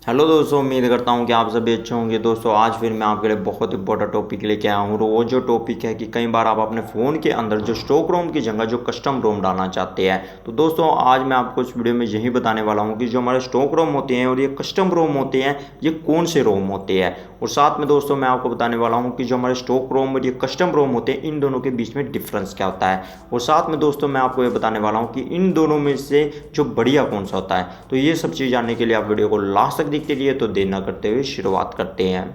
Hello दोस्तों, उम्मीद करता हूँ कि आप सभी अच्छे होंगे। दोस्तों आज फिर मैं आपके लिए बहुत इंपॉर्टेंट टॉपिक लेके आया हूँ। और वो जो टॉपिक है कि कई बार आप अपने फ़ोन के अंदर जो स्टॉक रोम की जगह जो कस्टम रोम डालना चाहते हैं। तो दोस्तों आज मैं आपको इस वीडियो में यही बताने वाला हूँ कि जो हमारे स्टॉक रोम होते हैं और ये कस्टम रोम होते हैं, ये कौन से रोम होते हैं। और साथ में दोस्तों मैं आपको बताने वाला हूँ कि जो हमारे स्टॉक रोम और ये कस्टम रोम होते हैं, इन दोनों के बीच में डिफरेंस क्या होता है। और साथ में दोस्तों मैं आपको ये बताने वाला हूँ कि इन दोनों में से जो बढ़िया कौन सा होता है। तो ये सब चीज़ जानने के लिए आप वीडियो को लास्ट तक देखते रहिए। तो देर न करते हुए शुरुआत करते हैं।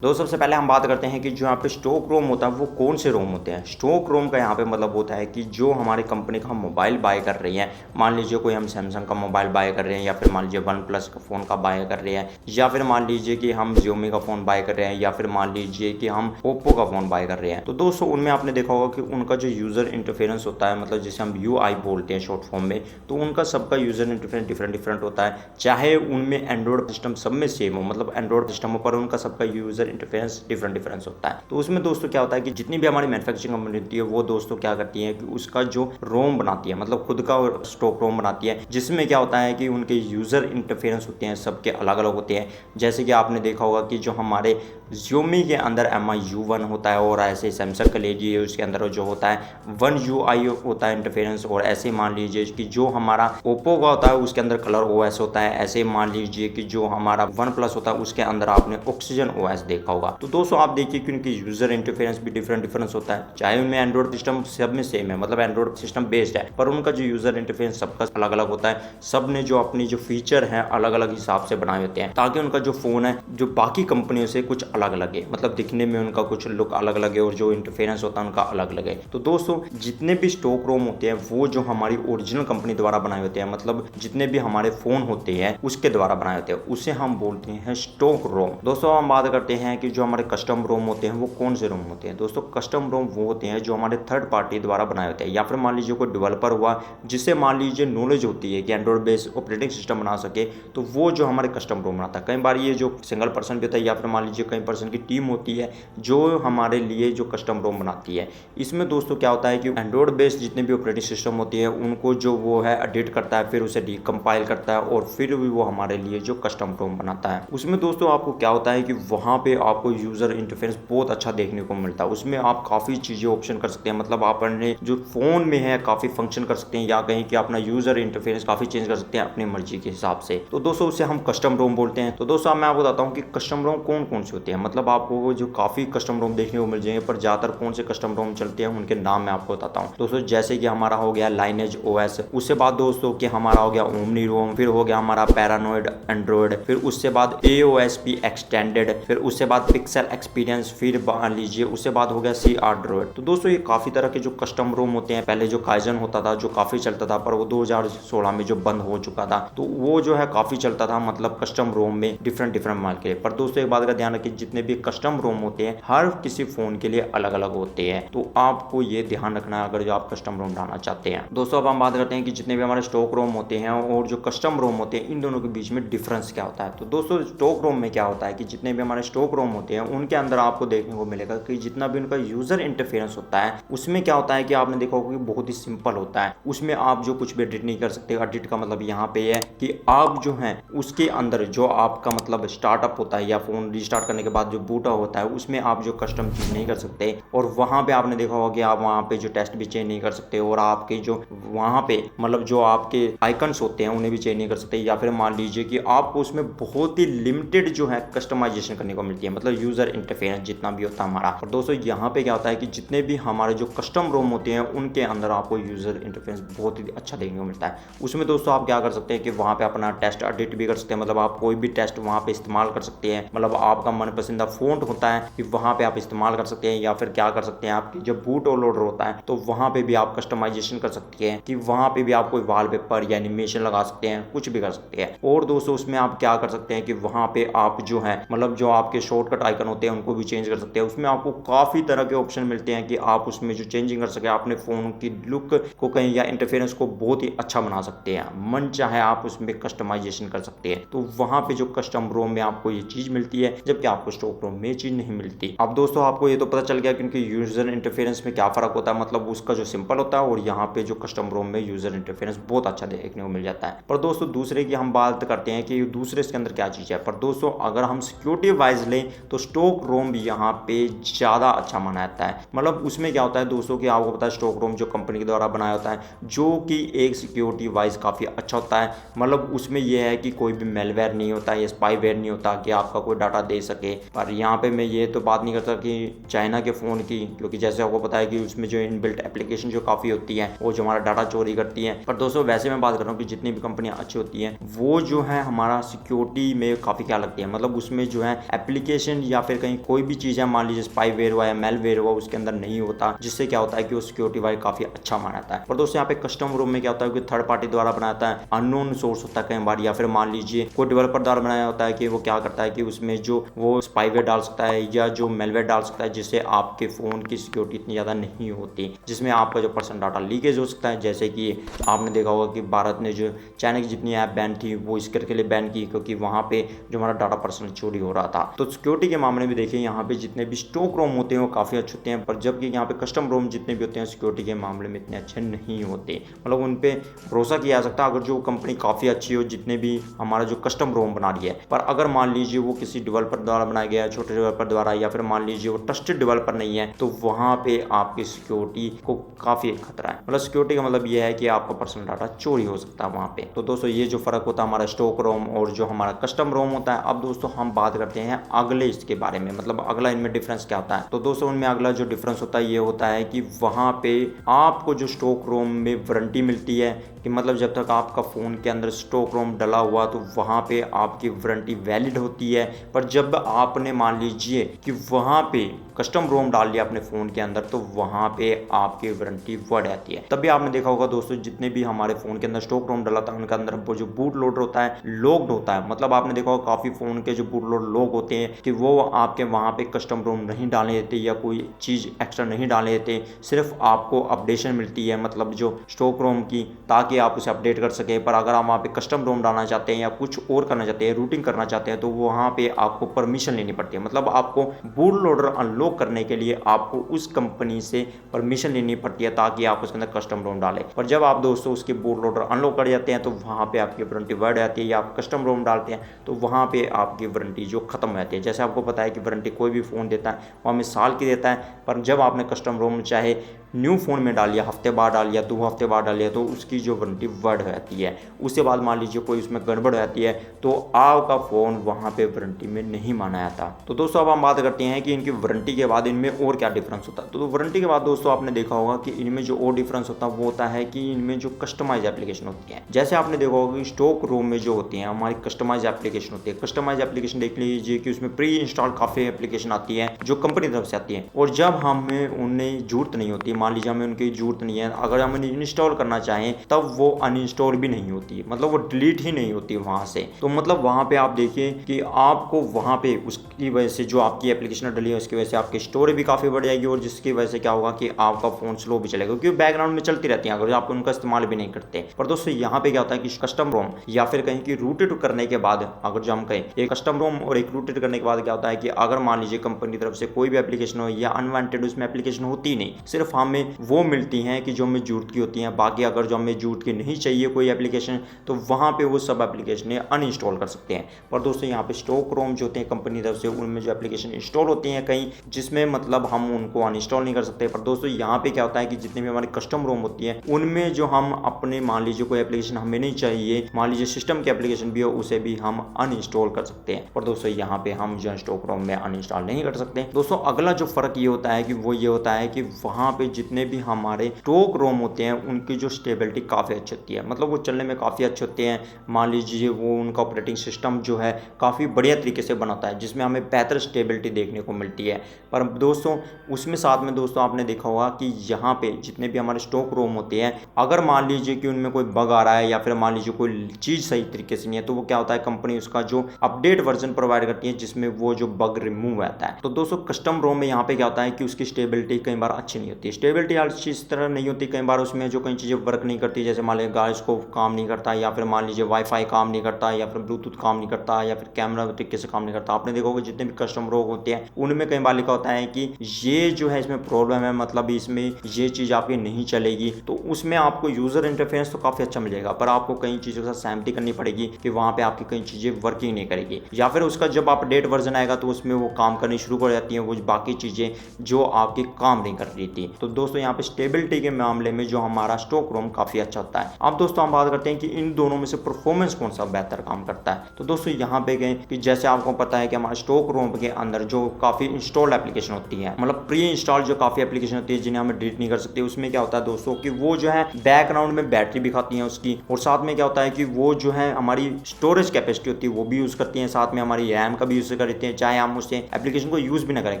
दोस्तों सबसे पहले हम बात करते हैं कि जो यहाँ पे स्टॉक रोम होता है वो कौन से रोम होते हैं। स्टॉक रोम का यहाँ पे मतलब होता है कि जो हमारे कंपनी का हम मोबाइल बाय कर रहे हैं, मान लीजिए कोई हम सैमसंग का मोबाइल बाय कर रहे हैं, या फिर मान लीजिए वन प्लस का फ़ोन का बाय कर रहे हैं, या फिर मान लीजिए कि हम Xiaomi का फ़ोन बाय कर रहे हैं, या फिर मान लीजिए कि हम ओप्पो का फ़ोन बाय कर रहे हैं। तो दोस्तों उनमें आपने देखा होगा कि उनका जो यूज़र इंटरफेरेंस होता है, मतलब जिसे हम UI बोलते हैं शॉर्ट फॉर्म में, तो उनका सबका यूज़र इंटरफेरेंस डिफरेंट होता है। चाहे उनमें एंड्रॉयड सिस्टम सब में सेम हो, मतलब एंड्रॉयड सिस्टम पर उनका सबका यूज़र इंटरफेरेंस डिफरेंस होता है। तो उसमें दोस्तों क्या होता है कि जितनी भी हमारी मैन्युफैक्चरिंग कंपनी होती है वो दोस्तों क्या करती है कि उसका जो रोम बनाती है, मतलब खुद का स्टॉक रोम बनाती है, जिसमें क्या होता है कि उनके यूज़र इंटरफेरेंस होते हैं सबके अलग अलग होते हैं। जैसे कि आपने देखा होगा कि जो हमारे Xiaomi के अंदर MI U1 होता है, और ऐसे सैमसंग का लीजिए उसके अंदर जो होता है One UI होता है इंटरफेरेंस। और ऐसे मान लीजिए कि जो हमारा ओप्पो का होता है उसके अंदर कलर OS होता है। ऐसे मान लीजिए कि जो हमारा वन प्लस होता है उसके अंदर आपने ऑक्सीजन OS देखा होगा। तो दोस्तों आप देखिए कि उनकी यूज़र इंटरफेरेंस भी डिफरेंस होता है। चाहे उनमें एंड्रॉयड सिस्टम सब में सेम है, मतलब एंड्रॉयड सिस्टम बेस्ड है, पर उनका जो यूज़र इंटरफेरेंस सबका अलग अलग होता है। सब ने जो अपनी जो फीचर है अलग अलग हिसाब से बनाए होते हैं, ताकि उनका जो फ़ोन है जो बाकी कंपनियों से कुछ अलग लगे, मतलब दिखने में उनका कुछ लुक अलग लगे और जो इंटरफेरेंस होता है उनका अलग लगे। तो दोस्तों जितने भी स्टॉक रोम होते हैं वो जो हमारी ओरिजिनल कंपनी द्वारा बनाए होते हैं, मतलब जितने भी हमारे फ़ोन होते हैं उसके द्वारा बनाए होते हैं, उसे हम बोलते हैं स्टॉक रोम। दोस्तों हम बात करते हैं कि जो हमारे कस्टम रोम होते हैं वो कौन से रोम होते हैं। दोस्तों कस्टम रोम वो होते हैं जो हमारे थर्ड पार्टी द्वारा बनाए होते हैं, या फिर मान लीजिए कोई डेवलपर हुआ जिसे मान लीजिए नॉलेज होती है कि एंड्रॉयड बेस्ड ऑपरेटिंग सिस्टम बना सके, तो वो जो हमारे कस्टम रोम बनाता है। कई बार ये जो सिंगल पर्सन भी होता है, या फिर मान लीजिए कई पर्सन की टीम होती है जो हमारे लिए जो कस्टम रोम बनाती है। इसमें दोस्तों क्या होता है कि एंड्रॉयड बेस्ड जितने भी ऑपरेटिंग सिस्टम होती है उनको जो वो है एडिट करता है, फिर उसे डीकम्पाइल करता है, और फिर भी वो हमारे लिए जो कस्टम रोम बनाता है। उसमें दोस्तों आपको क्या होता है कि वहाँ पे आपको यूज़र इंटरफेरेंस बहुत अच्छा देखने को मिलता है। उसमें आप काफ़ी चीज़ें ऑप्शन कर सकते हैं, मतलब आप अपने जो फ़ोन में है काफ़ी फंक्शन कर सकते हैं, या कहीं कि अपना यूज़र इंटरफेरेंस काफ़ी चेंज कर सकते हैं अपनी मर्जी के हिसाब से। तो दोस्तों उसे हम कस्टम रोम बोलते हैं। तो दोस्तों मैं आपको बताता हूँ कि कस्टम रोम कौन कौन से होते हैं। मतलब आपको जो काफ़ी कस्टम रोम देखने को मिल जाएंगे, पर ज़्यादातर कौन से कस्टम रोम चलते हैं उनके नाम मैं आपको बताता हूँ। दोस्तों जैसे कि हमारा हो गया लाइनेज OS, उससे बाद दोस्तों कि हमारा हो गया ओमनी रोम, फिर हो गया हमारा पैरानोइड एंड्रॉयड, फिर उससे बाद AOSP एक्सटेंडेड, फिर उससे बाद पिक्सल एक्सपीरियंस, फिर मान लीजिए उससे बाद हो गया CR ड्रॉयड। तो दोस्तों ये काफ़ी तरह के जो कस्टम रोम होते हैं। पहले जो काइजन होता था जो काफ़ी चलता था, पर वो 2016 में जो बंद हो चुका था, तो वो जो है काफ़ी चलता था, मतलब कस्टम रोम में डिफरेंट माल के। पर दोस्तों एक बात का ध्यान रखिए, जितने भी कस्टम रोम होते हैं हर किसी फ़ोन के लिए अलग अलग होते हैं, तो आपको ये ध्यान रखना है अगर जो आप कस्टम रोम डालना चाहते हैं। दोस्तों अब हम बात करते हैं कि जितने भी हमारे स्टॉक रोम होते हैं और जो कस्टम रोम होते हैं इन दोनों के बीच में डिफरेंस क्या होता है। तो दोस्तों स्टॉक रोम में क्या होता है कि जितने भी हमारे स्टॉक रोम होते हैं उनके अंदर आपको देखने को मिलेगा कि जितना भी उनका यूज़र इंटरफेरेंस होता है उसमें क्या होता है कि आपने देखा होगा कि बहुत ही सिंपल होता है। उसमें आप जो कुछ भी एडिट नहीं कर सकते। एडिट का मतलब यहाँ पे है कि आप जो है उसके अंदर जो आपका मतलब स्टार्टअप होता है या फ़ोन रिस्टार्ट करने के बाद जो बूट होता है उसमें आप जो कस्टम चीज़ नहीं कर सकते, और वहाँ पे आपने देखा होगा कि आप वहाँ पे जो टेस्ट भी चेंज नहीं कर सकते, और आपके जो वहाँ पे मतलब जो आपके आइकन्स होते हैं उन्हें भी चेंज नहीं कर सकते। या फिर मान लीजिए कि आपको उसमें बहुत ही लिमिटेड जो है कस्टमाइजेशन करने को मिलती है, मतलब यूज़र इंटरफेरेंस जितना भी होता है हमारा। और दोस्तों यहाँ पे क्या होता है कि जितने भी हमारे जो कस्टम रोम होते हैं उनके अंदर आपको यूज़र इंटरफेरेंस बहुत ही अच्छा देखने को मिलता है। उसमें दोस्तों आप क्या कर सकते हैं कि वहाँ पे अपना टेस्ट एडिट भी कर सकते हैं, मतलब आप कोई भी टेस्ट वहाँ पे इस्तेमाल कर सकते हैं। मतलब आपका मनपसंदा फ़ॉन्ट होता है कि वहाँ पे आप इस्तेमाल कर सकते हैं, या फिर क्या कर सकते हैं आपकी जब बूट लोडर होता है तो वहाँ पे भी आप कस्टमाइजेशन कर सकते हैं कि वहाँ पे भी आप कोई वॉलपेपर या एनिमेशन लगा सकते हैं, कुछ भी कर सकते हैं। और दोस्तों उसमें आप क्या कर सकते हैं कि वहाँ पे आप जो है मतलब जो आपके शॉर्ट शॉर्टकट आइकन होते हैं उनको भी चेंज कर सकते हैं। उसमें आपको काफ़ी तरह के ऑप्शन मिलते हैं कि आप उसमें जो चेंजिंग कर सके, अपने फ़ोन की लुक को कहीं या इंटरफेरेंस को बहुत ही अच्छा बना सकते हैं। मन चाहे आप उसमें कस्टमाइजेशन कर सकते हैं। तो वहाँ पे जो कस्टम रोम में आपको ये चीज़ मिलती है, जबकि आपको स्टॉक रोम में ये चीज़ नहीं मिलती। अब दोस्तों आपको ये तो पता चल गया कि उनके यूज़र इंटरफेरेंस में क्या फ़र्क होता है, मतलब उसका जो सिंपल होता है और यहाँ पे जो कस्टम रोम में यूज़र इंटरफेरेंस बहुत अच्छा देखने को मिल जाता है। पर दोस्तों दूसरे की हम बात करते हैं कि दूसरे इसके अंदर क्या चीज़ है। पर दोस्तों अगर हम सिक्योरिटी वाइज लें तो स्टॉक रोम यहाँ पे ज़्यादा अच्छा माना जाता है। मतलब उसमें क्या होता है दोस्तों कि आपको पता है स्टॉक रोम जो कंपनी के द्वारा बनाया होता है, जो कि एक सिक्योरिटी वाइज काफ़ी अच्छा होता है। मतलब उसमें यह है कि कोई भी मेलवेयर नहीं होता या स्पाईवेयर नहीं होता कि आपका कोई डाटा दे सके। पर यहाँ पे मैं ये तो बात नहीं करता कि चाइना के फ़ोन की, क्योंकि जैसे आपको पता है कि उसमें जो इनबिल्ट एप्लीकेशन जो काफ़ी होती है वो जो हमारा डाटा चोरी करती है। पर दोस्तों वैसे मैं बात कर रहा हूँ कि जितनी भी कंपनियाँ अच्छी होती हैं वो जो है हमारा सिक्योरिटी में काफ़ी क्या लगती है, मतलब उसमें जो है एप्लीकेशन या फिर कहीं कोई भी चीज़ है, मान लीजिए स्पाईवेयर हुआ या मेलवेयर हुआ, उसके अंदर नहीं होता, जिससे क्या होता है कि वो सिक्योरिटी वाइज काफ़ी अच्छा माना जाता है। पर दोस्तों यहाँ पे कस्टम रोम में क्या होता है कि थर्ड पार्टी द्वारा बनाता है, अननोन सोर्स होता है कई बार, या फिर मान लीजिए कोई डेवलपर द्वारा बनाया होता है कि वो क्या करता है कि उसमें जो वो स्पाईवेयर डाल सकता है या जो मेलवेयर डाल सकता है, जिससे आपके फ़ोन की सिक्योरिटी इतनी ज़्यादा नहीं होती, जिसमें आपका जो पर्सनल डाटा लीकेज हो सकता है। जैसे कि आपने देखा होगा कि भारत ने जो चाइना की जितनी ऐप बैन थी वो इस करके लिए बैन की क्योंकि वहाँ पे जो हमारा डाटा पर्सनल चोरी हो रहा था। तो सिक्योरिटी के मामले में देखिए यहाँ पे जितने भी स्टॉक रोम होते हैं वो काफ़ी अच्छे होते हैं, पर जबकि यहाँ पे कस्टम रोम जितने भी होते हैं सिक्योरिटी के मामले में इतने अच्छे नहीं होते। मतलब उन पर भरोसा किया जा सकता है अगर जो कंपनी काफ़ी अच्छी हो, जितने भी हमारा जो कस्टम रोम बना रही है। पर अगर मान लीजिए वो किसी डेवलपर द्वारा बनाया गया है, छोटे डेवलपर द्वारा, या फिर मान लीजिए वो ट्रस्टेड डेवलपर नहीं है, तो वहाँ पे आपकी सिक्योरिटी को काफ़ी खतरा है। मतलब सिक्योरिटी का मतलब ये है कि आपका पर्सनल डाटा चोरी हो सकता है वहाँ पे। तो दोस्तों ये जो फ़र्क होता है हमारा स्टॉक रोम और जो हमारा कस्टम रोम होता है। अब दोस्तों हम बात करते हैं अगले इसके बारे में, मतलब अगला इनमें डिफरेंस क्या होता है। तो दोस्तों उनमें अगला जो डिफरेंस होता है ये होता है कि वहाँ पे आपको जो स्टॉक रोम में वारंटी मिलती है कि मतलब जब तक आपका फ़ोन के अंदर स्टॉक रोम डला हुआ तो वहाँ पे आपकी वारंटी वैलिड होती है। पर जब आपने मान लीजिए कि वहाँ पे कस्टम रोम डाल लिया अपने फ़ोन के अंदर तो वहाँ पे आपकी वारंटी बढ़ जाती है। तभी आपने देखा होगा दोस्तों जितने भी हमारे फ़ोन के अंदर स्टॉक रोम डला था उनके अंदर वो जो बूट लोडर होता है लॉक्ड होता है। मतलब आपने देखा होगा काफ़ी फ़ोन के जो बूट लोडर लॉक होते हैं कि वो आपके वहाँ पे कस्टम रोम नहीं डालने देते या कोई चीज़ एक्स्ट्रा नहीं डालने देते, सिर्फ आपको अपडेशन मिलती है मतलब जो स्टॉक रोम की, ताकि आप उसे अपडेट कर सकें। पर अगर आप वहाँ पे कस्टम रोम डालना चाहते हैं या कुछ और करना चाहते हैं, रूटिंग करना चाहते हैं, तो वहाँ पे आपको परमिशन लेनी पड़ती है। मतलब आपको बूट लोडर अनलॉक करने के लिए आपको उस कंपनी से परमिशन लेनी पड़ती है ताकि आप उसके अंदर कस्टम रोम डालें। पर जब आप दोस्तों उसके बूट लोडर अनलॉक कर जाते हैं तो वहाँ पे आपकी वारंटी बढ़ जाती है, या आप कस्टम रोम डालते हैं तो वहाँ पे आपकी वारंटी जो खत्म हो जाती है। जैसे आपको पता है कि वारंटी कोई भी फ़ोन देता है वो हमें साल की देता है, पर जब आपने कस्टम रोम चाहे न्यू फ़ोन में डाल लिया, हफ्ते बाद डाल लिया, 2 हफ्ते बाद डाल लिया, तो उसकी जो वारंटी बढ़ जाती है। उसके बाद मान लीजिए कोई उसमें गड़बड़ हो जाती है तो आपका फ़ोन वहाँ पे वारंटी में नहीं माना जाता। तो दोस्तों अब हम बात करते हैं कि इनकी वारंटी के बाद इनमें और क्या डिफरेंस होता है। तो वारंटी के बाद दोस्तों आपने देखा होगा कि इनमें जो और डिफरेंस होता है वो होता है कि इनमें जो कस्टमाइज एप्लीकेशन होती है। जैसे आपने देखा होगा कि स्टॉक रोम में जो होती है हमारी कस्टमाइज एप्लीकेशन होती है। कस्टमाइज एप्लीकेशन देख लीजिए कि उसमें प्री इंस्टॉल काफ़ी एप्लीकेशन आती है जो कंपनी तरफ से आती है, और जब हमें उन्हें जरूरत नहीं होती, मान लीजिए हमें उनकी जरूरत नहीं है, अगर हम इंस्टॉल करना चाहें तब वो अनइंस्टॉल भी नहीं होती, मतलब वो डिलीट ही नहीं होती वहाँ से। तो मतलब वहाँ पे आप देखिए कि आपको वहाँ पे उसकी वजह से जो आपकी एप्लीकेशन डली है उसकी वजह से आपकी स्टोरेज भी काफ़ी बढ़ जाएगी, और जिसकी वजह से क्या होगा कि आपका फ़ोन स्लो भी चलेगा क्योंकि बैकग्राउंड में चलती रहती है अगर आप उनका इस्तेमाल भी नहीं करते। पर दोस्तों यहाँ पे क्या होता है कि कस्टम रोम या फिर कहीं की रूटेड करने के बाद, अगर जो हम कहें एक कस्टम रोम और एक रूटेड करने के बाद क्या होता है कि अगर मान लीजिए कंपनी की तरफ से कोई भी एप्लीकेशन हो या अनवांटेड उसमें एप्लीकेशन होती नहीं, सिर्फ हमें वो मिलती हैं कि जो हमें जरूरत की होती हैं, बाकी अगर जो हमें जरूरत की नहीं चाहिए कोई एप्लीकेशन तो वहाँ पे वो सब एप्लीकेशन अनइंस्टॉल कर सकते हैं। पर दोस्तों यहाँ पे स्टॉक रोम जो होते हैं कंपनी की तरफ से उनमें जो एप्लीकेशन इंस्टॉल होती हैं कहीं जिसमें मतलब हम उनको अनइंस्टॉल नहीं कर सकते। पर दोस्तों यहाँ पे क्या होता है कि जितनी भी हमारी कस्टम रोम होती है उनमें जो हम अपने मान लीजिए कोई एप्लीकेशन हमें नहीं चाहिए, मान लीजिए सिस्टम की एप्लीकेशन भी हो, उसे भी हम अनइंस्टॉल कर सकते हैं। पर दोस्तों यहाँ पे हम जो स्टॉक रोम में अनइंस्टॉल नहीं कर सकते। दोस्तों अगला जो फर्क ये होता है कि वो ये होता है कि वहाँ पे जितने भी हमारे स्टॉक रोम होते हैं उनकी जो स्टेबिलिटी काफ़ी अच्छी होती है, मतलब वो चलने में काफ़ी अच्छे होते हैं। मान लीजिए वो उनका ऑपरेटिंग सिस्टम जो है काफ़ी बढ़िया तरीके से बनाता है, जिसमें हमें बेहतर स्टेबिलिटी देखने को मिलती है। पर दोस्तों उसमें साथ में दोस्तों आपने देखा होगा कि यहाँ पे जितने भी हमारे स्टॉक रोम होते हैं, अगर मान लीजिए कि उनमें कोई बग आ रहा है या फिर मान लीजिए कोई चीज़ सही तरीके से नहीं है, तो वो क्या होता है, कंपनी उसका जो अपडेट वर्जन प्रोवाइड करती है जिसमें वो जो बग रिमूव आता है। तो दोस्तों कस्टम रोम में यहाँ पे क्या होता है कि उसकी स्टेबिलिटी कई बार अच्छी नहीं होती, स्टेबिलिटी हर चीज़ तरह नहीं होती, कई बार उसमें जो कई चीज़ें वर्क नहीं करती, जैसे मान लीजिए गाइस को काम नहीं करता, या फिर मान लीजिए वाईफाई काम नहीं करता, या फिर ब्लूटूथ काम नहीं करता, या फिर कैमरा तरीके से काम नहीं करता। आपने देखा होगा जितने भी कस्टम रोम होते हैं उनमें कई बार लिखा होता है कि ये जो है इसमें प्रॉब्लम है, मतलब इसमें ये चीज़ आपकी नहीं चलेगी। तो उसमें आपको यूज़र इंटरफेस तो काफ़ी अच्छा मिलेगा, पर आपको कई चीज़ों के साथ सहमति करनी पड़ेगी कि वहाँ पे आपकी कई चीज़ें वर्किंग नहीं करेगी, या फिर उसका जब अपडेट वर्जन आएगा तो उसमें वो काम करनी शुरू कर जाती हैं, वो बाकी चीज़ें जो आपकी काम नहीं कर रही थी। तो दोस्तों यहाँ पे स्टेबिलिटी के मामले में जो हमारा स्टॉक रोम काफ़ी अच्छा होता है। अब दोस्तों हम बात करते हैं कि इन दोनों में से परफॉर्मेंस कौन सा बेहतर काम करता है। तो दोस्तों यहाँ पे गए कि जैसे आपको पता है कि हमारे स्टॉक रोम के अंदर जो काफ़ी इंस्टॉल्ड एप्लीकेशन होती है, मतलब प्री इंस्टॉल जो काफ़ी एप्लीकेशन होती है जिन्हें हमें डिलीट नहीं कर सकते, उसमें क्या होता है दोस्तों कि वो जो है बैकग्राउंड में बैटरी भी खाती है उसकी, और साथ में क्या होता है कि वो जो है हमारी स्टोरेज कैपेसिटी होती है वो भी यूज़ करती है, साथ में हमारी रैम का भी यूज़ करते हैं, चाहे हम उससे एप्लीकेशन को यूज़ भी ना करें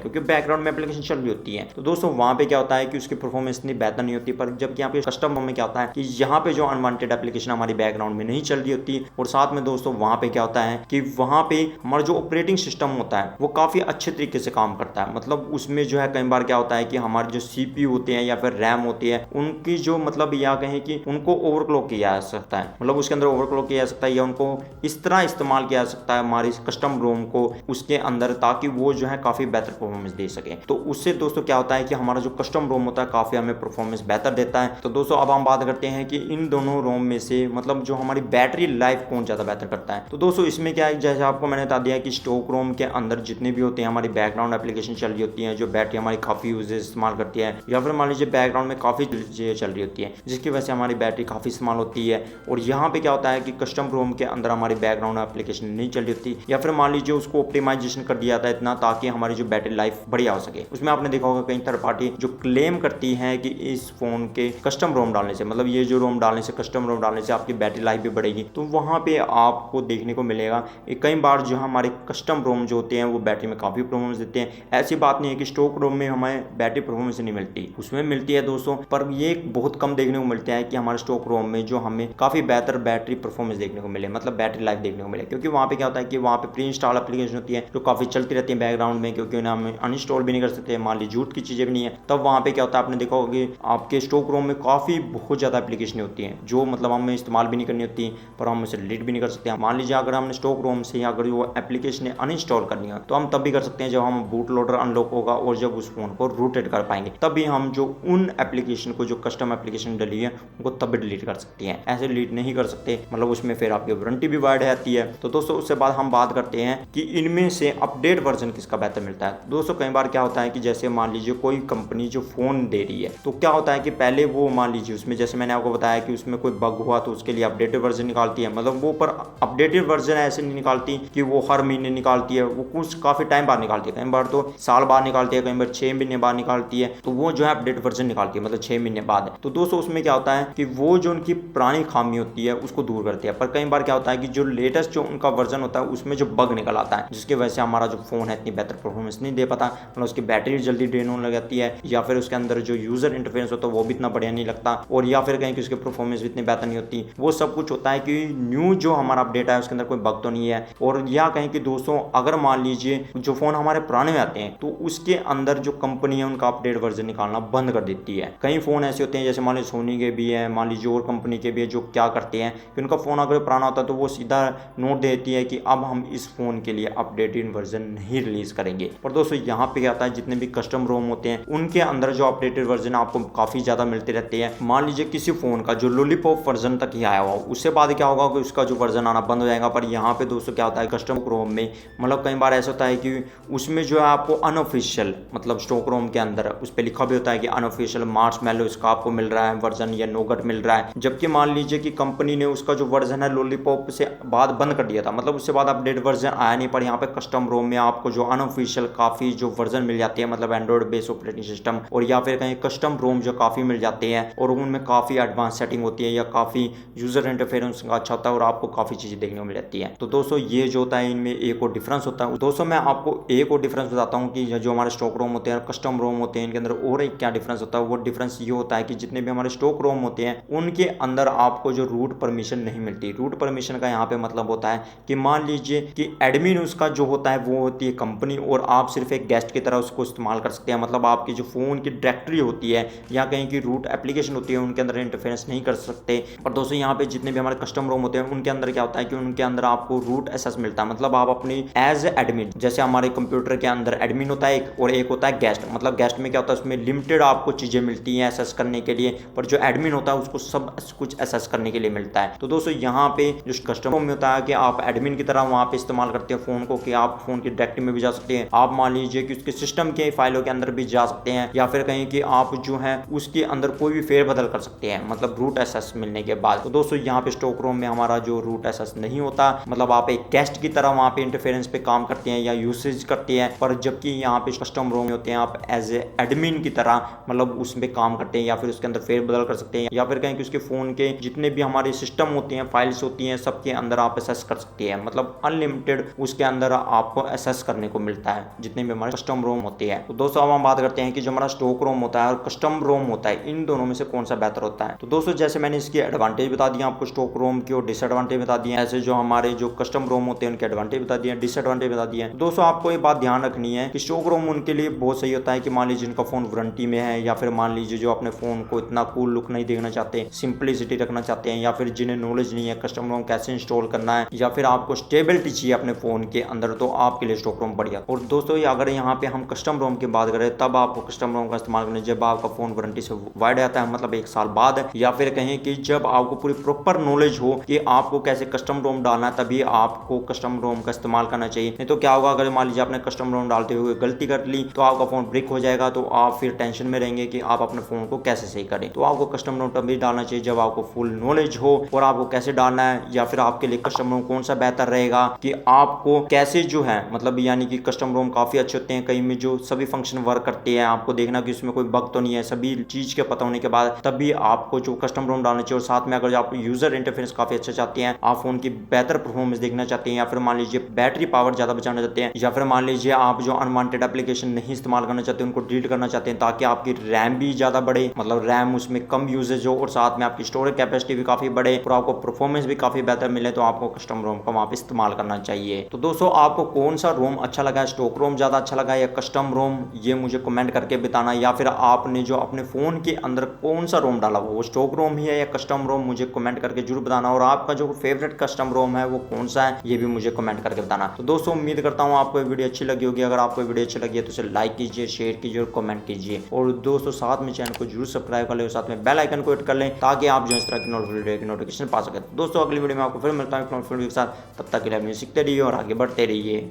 क्योंकि बैकग्राउंड में एप्लीकेशन चल रही होती है। तो दोस्तों वहाँ पे क्या होता है कि उसकी परफॉर्मेंस इतनी बेहतर नहीं होती, पर जबकि यहाँ पे कस्टम रोम में क्या होता है कि यहाँ पे जो अनवांटेड एप्लीकेशन हमारी बैकग्राउंड में नहीं चल रही होती, और साथ में दोस्तों वहाँ पे क्या होता है कि वहाँ पे हमारा जो ऑपरेटिंग सिस्टम होता है वो काफ़ी अच्छे तरीके से काम करता है। मतलब उसमें जो है कई बार क्या होता है कि हमारे जो CPU होते हैं या फिर रैम होती है उनकी जो मतलब या कहें कि उनको ओवरक्लॉक किया जा सकता है, मतलब उसके अंदर ओवरक्लॉक किया जा सकता है, या उनको इस तरह इस्तेमाल किया जा सकता है हमारी कस्टम रोम को उसके अंदर, ताकि वो जो है काफ़ी बेहतर परफॉर्मेंस दे सके। तो उससे दोस्तों क्या होता है कि हमारा जो कस्टम रोम होता है काफ़ी हमें परफॉर्मेंस बेहतर देता है। तो दोस्तों अब हम बात करते हैं कि इन दोनों रोम में से मतलब जो हमारी बैटरी लाइफ कौन ज़्यादा बेहतर करता है। तो दोस्तों इसमें क्या है, जैसे आपको मैंने बता दिया कि स्टॉक रोम के अंदर जितने भी होते हैं हमारी बैकग्राउंड एप्लीकेशन चल रही होती हैं जो बैटरी हमारी काफ़ी यूजेज इस्तेमाल करती है, या फिर मान लीजिए बैकग्राउंड में काफ़ी चीज़ें चल रही होती है जिसकी वजह से हमारी बैटरी काफ़ी इस्तेमाल होती है। और यहाँ पे क्या होता है कि कस्टम रोम के अंदर हमारी बैकग्राउंड एप्लीकेशन नहीं चल रही होती, या फिर मान लीजिए उसको ऑप्टिमाइजेशन कर दिया जाता है इतना ताकि हमारी जो बैटरी लाइफ बढ़िया हो सके। उसमें आपने देखा होगा कई थर्ड पार्टी जो क्लेम करती है कि इस फोन के कस्टम रोम डालने से, मतलब ये जो रोम डालने से, कस्टम रोम डालने से आपकी बैटरी लाइफ भी बढ़ेगी। तो वहाँ पे आपको देखने को मिलेगा कई बार जो हमारे कस्टम रोम जो होते हैं वो बैटरी में काफ़ी परफॉर्मेंस देते हैं। ऐसी बात नहीं है कि स्टॉक रोम में हमें बैटरी परफॉर्मेंस नहीं मिलती, उसमें मिलती है दोस्तों, पर ये बहुत कम देखने को मिलता है कि हमारे स्टॉक रोम में जो हमें काफ़ी बेहतर बैटरी परफॉर्मेंस देखने को मिले, मतलब बैटरी लाइफ देखने को मिले। क्योंकि वहाँ पे क्या होता है कि वहाँ पे प्री इंस्टॉल एप्लीकेशन होती है जो काफ़ी चलती रहती है बैकग्राउंड में, क्योंकि उन्हें हम अनइंस्टॉल भी नहीं कर सकते, मान लीजिए झूठ की चीज़ें भी नहीं है। तब वहाँ पे क्या होता है, आपने देखा होगा कि आपके स्टॉक रोम में काफ़ी बहुत ज़्यादा एप्लीकेशन होती हैं जो मतलब हमें इस्तेमाल भी नहीं करनी होती, पर हम उसे डिलीट भी नहीं कर सकते। मान लीजिए अगर हमने स्टॉक रोम से अगर वो एप्लीकेशन अनइंस्टॉल करनी है तो हम तब भी कर सकते हैं जब हम बूट लोडर अनलॉक होगा और जब उस फोन को रूटेड कर पाएंगे, तभी हम जो उन एप्लीकेशन को जो कस्टम एप्लीकेशन डली है उनको तब भी डिलीट कर सकते हैं। ऐसे डिलीट नहीं कर सकते, मतलब उसमें फिर आपकी वारंटी भी वाइड आती है। तो दोस्तों उससे बाद हम बात करते हैं कि इनमें से अपडेट वर्जन किसका बेहतर मिलता है। दोस्तों कई बार क्या होता है कि जैसे मान लीजिए कोई कंपनी जो फोन दे रही है तो क्या होता है कि पहले वो मान लीजिए उसमें जैसे मैंने आपको बताया कि उसमें कोई बग हुआ तो उसके लिए अपडेटेड वर्जन निकालती है, मतलब वो पर अपडेटेड वर्जन ऐसे नहीं निकालती कि वो हर महीने निकालती है, वो कुछ काफ़ी टाइम बाद निकालती है, कई बार तो साल बाद निकालती है, कई बार 6 महीने बाद निकालती है। तो वो जो है अपडेट वर्जन निकालती है, मतलब 6 महीने बाद। तो दोस्तों उसमें क्या होता है कि वो जो उनकी पुरानी खामी होती है उसको दूर करती है, पर कई बार क्या होता है कि जो लेटेस्ट जो उनका वर्जन होता है उसमें जो बग निकल आता है जिसकी वजह से हमारा जो फोन है इतनी बेहतर परफॉर्मेंस नहीं दे पाता, मतलब उसकी बैटरी जल्दी ड्रेन होने लग जाती है, या फिर उसके अंदर जो यूजर इंटरफेस होता है वो भी इतना बढ़िया नहीं लगता, और या फिर कहीं कि उसकी परफॉर्मेंस भी इतनी बेहतर नहीं होती। वो सब कुछ होता है कि न्यू जो हमारा अपडेट है उसके अंदर कोई बग तो नहीं है। और या कहीं कि दोस्तों अगर मान लीजिए जो फोन हमारे पुराने में आते हैं तो उसके अंदर जो कंपनी है उनका अपडेट वर्जन निकालना बंद कर देती है। कई फोन ऐसे होते हैं जैसे मान लीजिए सोनी के भी है, मान लीजिए और कंपनी के भी है, जो क्या करते हैं कि उनका फोन अगर पुराना होता है तो वो सीधा नोट देती है कि अब हम इस फोन के लिए अपडेटेड वर्जन नहीं रिलीज करेंगे। और दोस्तों यहाँ पे क्या होता है जितने भी कस्टम रोम होते हैं उनके अंदर जो अपडेटेड वर्जन आपको काफी ज्यादा मिलते रहते हैं। मान लीजिए किसी फोन का जो लॉलीपॉप वर्जन तक ही आया हुआ, उससे बाद क्या होगा कि उसका जो वर्जन आना बंद हो जाएगा। पर यहाँ पे दोस्तों क्या होता है कस्टम रोम में, मतलब कई बार ऐसा होता है कि उसमें जो है आपको अनऑफिशियल, मतलब स्टॉक रोम के अंदर उस पर लिखा भी होता है कि अनऑफिशियल मार्शमैलो इसका आपको मिल रहा है वर्जन, या नोगट मिल रहा है, जबकि मान लीजिए कि कंपनी ने उसका जो वर्जन है लॉलीपॉप से बाद बंद कर दिया था, मतलब उससे बाद अपडेट वर्जन आया नहीं। पर यहाँ पे कस्टम रोम में आपको जो अनऑफिशियल काफ़ी जो वर्जन मिल जाती है, मतलब एंड्रॉइड बेस्ड ऑपरेटिंग सिस्टम, और या फिर कहीं कस्टम रोम जो काफ़ी मिल जाते हैं और उनमें काफ़ी एडवांस सेटिंग होती है या काफ़ी यूज़र इंटरफेरेंस का अच्छा होता है और आपको काफ़ी चीज़ें देखने को मिल जाती है। तो दोस्तों ये जो होता है इनमें एक और डिफरेंस होता है। दोस्तों मैं आपको एक और डिफरेंस बताता हूँ कि जो हमारे स्टॉक रोम होते हैं कस्टम रोम होते हैं इनके अंदर और एक क्या डिफरेंस होता है। वो डिफरेंस ये होता है कि जितने भी हमारे स्टॉक रोम होते हैं उनके अंदर आपको जो रूट परमिशन नहीं मिलती। रूट परमिशन का यहाँ पे मतलब होता है कि मान लीजिए कि एडमिन उसका जो होता है वो होती है कंपनी और आप सिर्फ एक गेस्ट की तरह उसको इस्तेमाल कर सकते हैं। मतलब आपकी जो फ़ोन की डायरेक्टरी होती है या कहीं की रूट एप्लीकेशन होती है उनके अंदर इंटरफेरेंस नहीं कर सकते। और दोस्तों यहाँ पे जितने भी हमारे कस्टम रोम होते हैं उनके अंदर क्या होता है कि उनके अंदर आपको रूट एक्सेस मिलता है। मतलब आप अपनी एज एडमिन, जैसे हमारे कंप्यूटर के अंदर एडमिन होता है एक और एक होता है गेस्ट। मतलब गेस्ट में क्या होता है उसमें लिमिटेड आपको चीज़ें मिलती हैं एक्सेस करने के लिए, पर जो एडमिन होता है उसको सब कुछ एक्सेस करने के लिए मिलता है। तो दोस्तों यहाँ पे जो कस्टम रोम में होता है कि आप एडमिन की तरह वहाँ पे इस्तेमाल करते हैं फ़ोन को कि आप फ़ोन की डायरेक्टरी में भी जा सकते हैं। आप मान लीजिए कि उसके सिस्टम के फाइलों के अंदर भी जा सकते हैं या फिर कहीं कि आप जो है उसके अंदर कोई भी फेरबदल कर सकते हैं मतलब रूट एक्सेस मिलने के बाद। तो दोस्तों यहाँ पे स्टॉक रोम में हमारा जो रूट एक्सेस नहीं होता। मतलब आप एक गेस्ट की तरह वहाँ पे इंटरफेरेंस पे काम करते हैं या यूसेज करते हैं, पर जबकि यहाँ पे कस्टम रोम में होते हैं आप एज ए एडमिन की तरह मतलब उसमें काम करते हैं या फिर उसके अंदर फेरबदल कर सकते हैं या फिर कहीं कि उसके फ़ोन के जितने भी हमारे सिस्टम होते हैं फाइल्स होती हैं सबके अंदर आप एक्सेस कर सकते हैं। मतलब अनलिमिटेड उसके अंदर आपको एक्सेस करने को मिलता है जितने भी हमारे कस्टम रोम होते हैं। तो दोस्तों अब हम बात करते हैं कि जो हमारा स्टॉक रोम होता है और कस्टम रोम होता है इन दोनों में से कौन सा बेहतर होता है। तो दोस्तों जैसे मैंने इसकी एडवांटेज बता दिया आपको स्टॉक रोम की और डिसएडवांटेज बता दिए, ऐसे जो हमारे जो कस्टम रोम होते हैं उनके एडवांटेज बता दिए, डिसएडवांटेज बता दिए। तो दोस्तों आपको ये बात ध्यान रखनी है कि स्टॉक रोम उनके लिए बहुत सही होता है कि मान लीजिए जिनका फोन वारंटी में है या फिर मान लीजिए जो अपने फोन को इतना कूल लुक नहीं देखना चाहते, सिंपलिसिटी रखना चाहते हैं या फिर जिन्हें नॉलेज नहीं है कस्टम रोम कैसे इंस्टॉल करना है या फिर आपको स्टेबिलिटी चाहिए अपने फोन के अंदर, तो आपके लिए स्टॉक रोम बढ़िया। और दोस्तों अगर यहाँ पे हम कस्टम रोम की बात करें तब आपको कस्टम रोम का इस्तेमाल करना जब आपका फोन वारंटी से वाइड आता है मतलब 1 साल बाद, या फिर कहें कि जब आपको पूरी प्रॉपर नॉलेज हो कि आपको कैसे कस्टम रोम डालना है तभी आपको कस्टम रोम का इस्तेमाल करना चाहिए। नहीं तो क्या होगा अगर मान लीजिए आपने कस्टम रोम डालते हुए गलती कर ली तो आपका फोन ब्रेक हो जाएगा, तो आप फिर टेंशन में रहेंगे कि आप अपने फोन को कैसे सही करें। तो आपको कस्टम रोम तभी डालना चाहिए जब आपको फुल नॉलेज हो और आपको कैसे डालना है या फिर आपके लिए कस्टम रोम कौन सा बेहतर रहेगा कि आपको कैसे जो है मतलब यानी कि कस्टम रोम काफी अच्छे होते हैं कई में जो सभी फंक्शन वर्क करते हैं, आपको देखना कि उसमें कोई बग तो नहीं है, सभी चीज के पता होने के बाद तभी आपको जो कस्टम रोम डालना चाहिए। और साथ में अगर आप यूजर इंटरफेरेंस काफी अच्छा चाहते हैं, आप फोन की बेहतर परफॉर्मेंस देखना चाहते हैं या फिर मान लीजिए बैटरी पावर ज्यादा बचाना चाहते हैं या फिर मान लीजिए आप जो अनवांटेड एप्लीकेशन नहीं इस्तेमाल करना चाहते उनको डिलीट करना चाहते हैं ताकि आपकी रैम भी ज्यादा बढ़े, मतलब रैम उसमें कम यूजेज हो और साथ में आपकी स्टोरेज कैपेसिटी भी काफी बढ़े और आपको परफॉर्मेंस भी काफी बेहतर मिले, तो आपको कस्टम रोम का वहां पे इस्तेमाल करना चाहिए। तो दोस्तों आपको कौन सा रोम अच्छा लगा, स्टॉक रोम ज्यादा अच्छा लगा या कस्टम रोम, ये मुझे कमेंट करके बताना। या फिर आपने जो अपने फोन के अंदर कौन सा रोम डाला वो स्टॉक रोम ही है या कस्टम रोम, मुझे कमेंट करके जरूर बताना। और आपका जो फेवरेट कस्टम रोम है वो कौन सा है ये भी मुझे कमेंट करके बताना। तो दोस्तों उम्मीद करता हूँ आपको वीडियो अच्छी लगी होगी। अगर आपको वीडियो अच्छी लगी है तो उसे लाइक कीजिए, शेयर कीजिए और कमेंट कीजिए। और दोस्तों साथ में चैनल को जरूर सब्सक्राइब कर ले और साथ में बेल आइकन को हिट कर लें ताकि आप जो इस तरह की नोटिफिकेशन पा सकें। दोस्तों अगली वीडियो में आपको फिर मिलता है के साथ, तब तक के लिए अपनी सीखते रहिए और आगे बढ़ते रहिए।